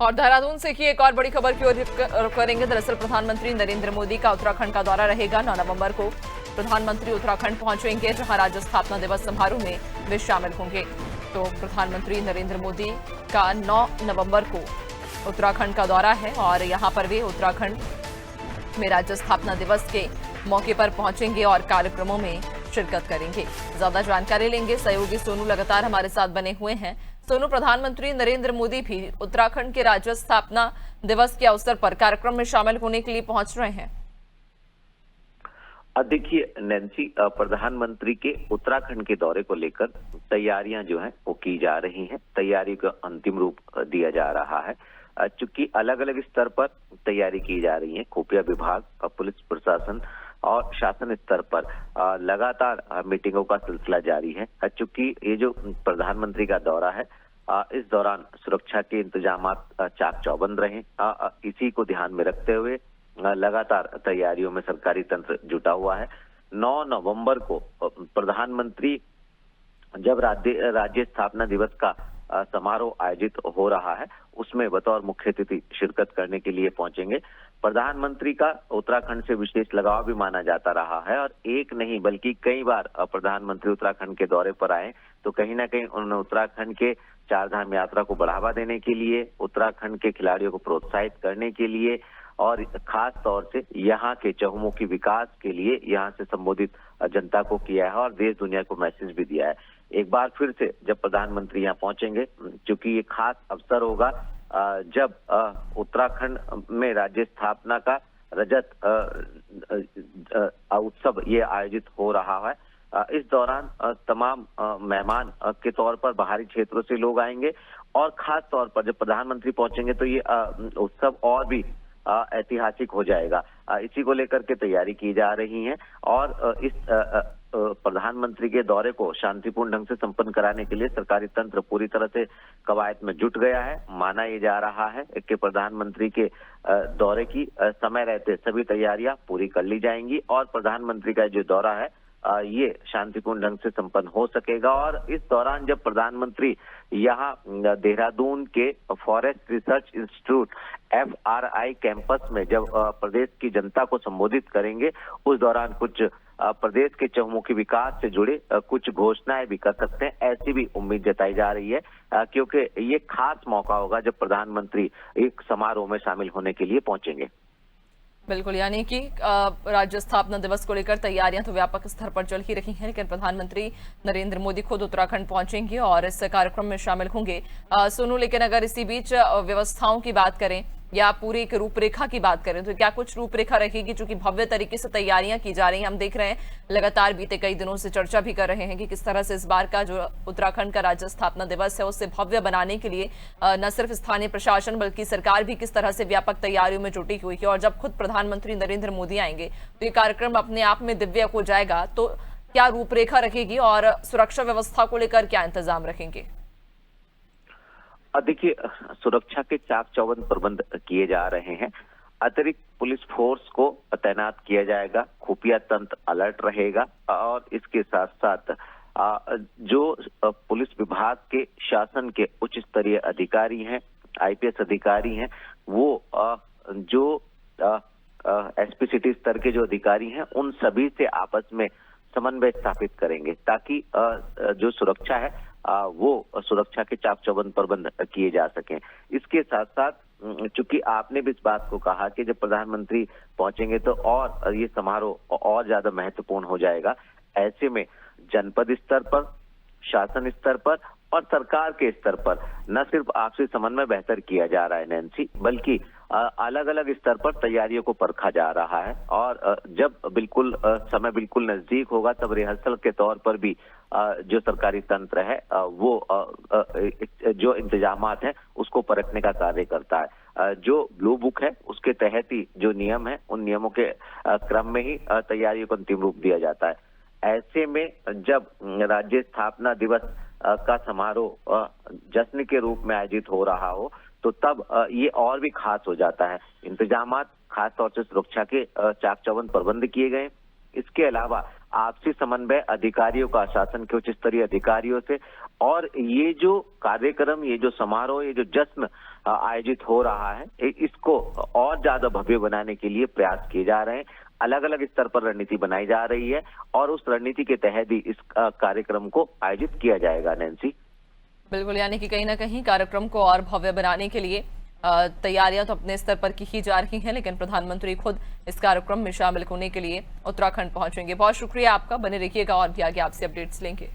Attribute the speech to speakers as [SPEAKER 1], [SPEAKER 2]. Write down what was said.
[SPEAKER 1] और देहरादून से की एक और बड़ी खबर की ओर रुख करेंगे। दरअसल प्रधानमंत्री नरेंद्र मोदी का उत्तराखंड का दौरा रहेगा। 9 नवंबर को प्रधानमंत्री उत्तराखंड पहुंचेंगे, जहां राज्य स्थापना दिवस समारोह में वे शामिल होंगे। तो प्रधानमंत्री नरेंद्र मोदी का 9 नवंबर को उत्तराखंड का दौरा है और यहां पर वे उत्तराखंड में राज्य स्थापना दिवस के मौके पर पहुंचेंगे और कार्यक्रमों में शिरकत करेंगे। ज्यादा जानकारी लेंगे, सहयोगी सोनू लगातार हमारे साथ बने हुए हैं। सोनू, प्रधानमंत्री नरेंद्र मोदी भी उत्तराखंड के राज्य स्थापना दिवस के अवसर पर कार्यक्रम में शामिल होने के लिए पहुंच रहे हैं।
[SPEAKER 2] देखिए नैन्सी, प्रधानमंत्री के उत्तराखंड के दौरे को लेकर तैयारियां जो हैं वो की जा रही हैं। तैयारी को अंतिम रूप दिया जा रहा है, चूंकि अलग अलग स्तर पर तैयारी की जा रही है। खुफिया विभाग, पुलिस प्रशासन और शासन स्तर पर लगातार मीटिंगों का सिलसिला जारी है। चूंकि ये जो प्रधानमंत्री का दौरा है, इस दौरान सुरक्षा के इंतजाम चाक चौबंद रहे, इसी को ध्यान में रखते हुए लगातार तैयारियों में सरकारी तंत्र जुटा हुआ है। 9 नवंबर को प्रधानमंत्री जब राज्य स्थापना दिवस का समारोह आयोजित हो रहा है, उसमें बतौर मुख्य अतिथि शिरकत करने के लिए पहुंचेंगे। प्रधानमंत्री का उत्तराखंड से विशेष लगाव भी माना जाता रहा है और एक नहीं बल्कि कई बार प्रधानमंत्री उत्तराखंड के दौरे पर आए तो कहीं ना कहीं उन्होंने उत्तराखंड के चारधाम यात्रा को बढ़ावा देने के लिए, उत्तराखंड के खिलाड़ियों को प्रोत्साहित करने के लिए और खास तौर से यहाँ के चहुमुखी विकास के लिए यहाँ से संबोधित जनता को किया है और देश दुनिया को मैसेज भी दिया है। एक बार फिर से जब प्रधानमंत्री यहाँ पहुंचेंगे, क्योंकि ये खास अवसर होगा जब उत्तराखंड में राज्य स्थापना का रजत उत्सव ये आयोजित हो रहा है। इस दौरान तमाम मेहमान के तौर पर बाहरी क्षेत्रों से लोग आएंगे और खास तौर पर जब प्रधानमंत्री पहुंचेंगे तो ये उत्सव और भी ऐतिहासिक हो जाएगा। इसी को लेकर के तैयारी की जा रही है और इस प्रधानमंत्री के दौरे को शांतिपूर्ण ढंग से संपन्न कराने के लिए सरकारी तंत्र पूरी तरह से कवायद में जुट गया है। माना ये जा रहा है कि प्रधानमंत्री के दौरे की समय रहते सभी तैयारियां पूरी कर ली जाएंगी और प्रधानमंत्री का जो दौरा है ये शांतिपूर्ण ढंग से संपन्न हो सकेगा। और इस दौरान जब प्रधानमंत्री यहाँ देहरादून के forest research institute FRI campus में जब प्रदेश की जनता को संबोधित करेंगे, उस दौरान कुछ प्रदेश के चहुमुखी विकास से जुड़े कुछ घोषणाएं भी कर सकते हैं, ऐसी भी उम्मीद जताई जा रही है, क्योंकि ये खास मौका होगा जब प्रधानमंत्री एक समारोह में शामिल होने के लिए पहुंचेंगे।
[SPEAKER 1] बिल्कुल, यानी कि राज्य स्थापना दिवस को लेकर तैयारियां तो व्यापक स्तर पर चल ही रही हैं, लेकिन प्रधानमंत्री नरेंद्र मोदी खुद उत्तराखंड पहुंचेंगे और इस कार्यक्रम में शामिल होंगे। सोनू, लेकिन अगर इसी बीच व्यवस्थाओं की बात करें या पूरी एक रूपरेखा की बात करें तो क्या कुछ रूपरेखा रहेगी? चूंकि भव्य तरीके से तैयारियां की जा रही हैं, हम देख रहे हैं लगातार बीते कई दिनों से चर्चा भी कर रहे हैं कि किस तरह से इस बार का जो उत्तराखंड का राज्य स्थापना दिवस है उससे भव्य बनाने के लिए न सिर्फ स्थानीय प्रशासन बल्कि सरकार भी किस तरह से व्यापक तैयारियों में जुटी हुई है। और जब खुद प्रधानमंत्री नरेंद्र मोदी आएंगे तो ये कार्यक्रम अपने आप में दिव्य हो जाएगा। तो क्या रूपरेखा रखेगी और सुरक्षा व्यवस्था को लेकर क्या इंतजाम रखेंगे?
[SPEAKER 2] देखिए, सुरक्षा के चाक चौबंद प्रबंध किए जा रहे हैं। अतिरिक्त पुलिस फोर्स को तैनात किया जाएगा, खुफिया तंत्र अलर्ट रहेगा और इसके साथ साथ जो पुलिस विभाग के शासन के उच्च स्तरीय अधिकारी हैं, IPS अधिकारी हैं, वो जो SP सिटी स्तर के जो अधिकारी हैं उन सभी से आपस में समन्वय स्थापित करेंगे ताकि जो सुरक्षा है वो सुरक्षा के चाक चौबंद प्रबंध किए जा सकें। इसके साथ साथ चूंकि आपने भी इस बात को कहा कि जब प्रधानमंत्री पहुंचेंगे तो और ये समारोह और ज्यादा महत्वपूर्ण हो जाएगा, ऐसे में जनपद स्तर पर, शासन स्तर पर और सरकार के स्तर पर न सिर्फ आपसी समन्वय बेहतर किया जा रहा है नैन्सी, बल्कि अलग अलग स्तर पर तैयारियों को परखा जा रहा है। और जब बिल्कुल समय बिल्कुल नजदीक होगा तब रिहर्सल के तौर पर भी जो सरकारी तंत्र है वो जो इंतजामात हैं उसको परखने का कार्य करता है। जो ब्लू बुक है उसके तहत ही जो नियम है उन नियमों के क्रम में ही तैयारियों को अंतिम रूप दिया जाता है। ऐसे में जब राज्य स्थापना दिवस का समारोह जश्न के रूप में आयोजित हो रहा हो तो तब ये और भी खास हो जाता है। इंतजामात खास तौर से सुरक्षा के चाक चौबंद प्रबंध किए गए, इसके अलावा आपसी समन्वय अधिकारियों का, शासन के उच्च स्तरीय अधिकारियों से, और ये जो कार्यक्रम, ये जो समारोह, ये जो जश्न आयोजित हो रहा है, इसको और ज्यादा भव्य बनाने के लिए प्रयास किए जा रहे हैं। अलग अलग स्तर पर रणनीति बनाई जा रही है और उस रणनीति के तहत ही इस कार्यक्रम को आयोजित किया जाएगा। नैन्सी,
[SPEAKER 1] बिल्कुल, यानी कि कहीं ना कहीं कार्यक्रम को और भव्य बनाने के लिए तैयारियां तो अपने स्तर पर की ही जा रही हैं, लेकिन प्रधानमंत्री खुद इस कार्यक्रम में शामिल होने के लिए उत्तराखंड पहुंचेंगे। बहुत शुक्रिया आपका, बने रहिएगा और भी आगे आपसे अपडेट्स लेंगे।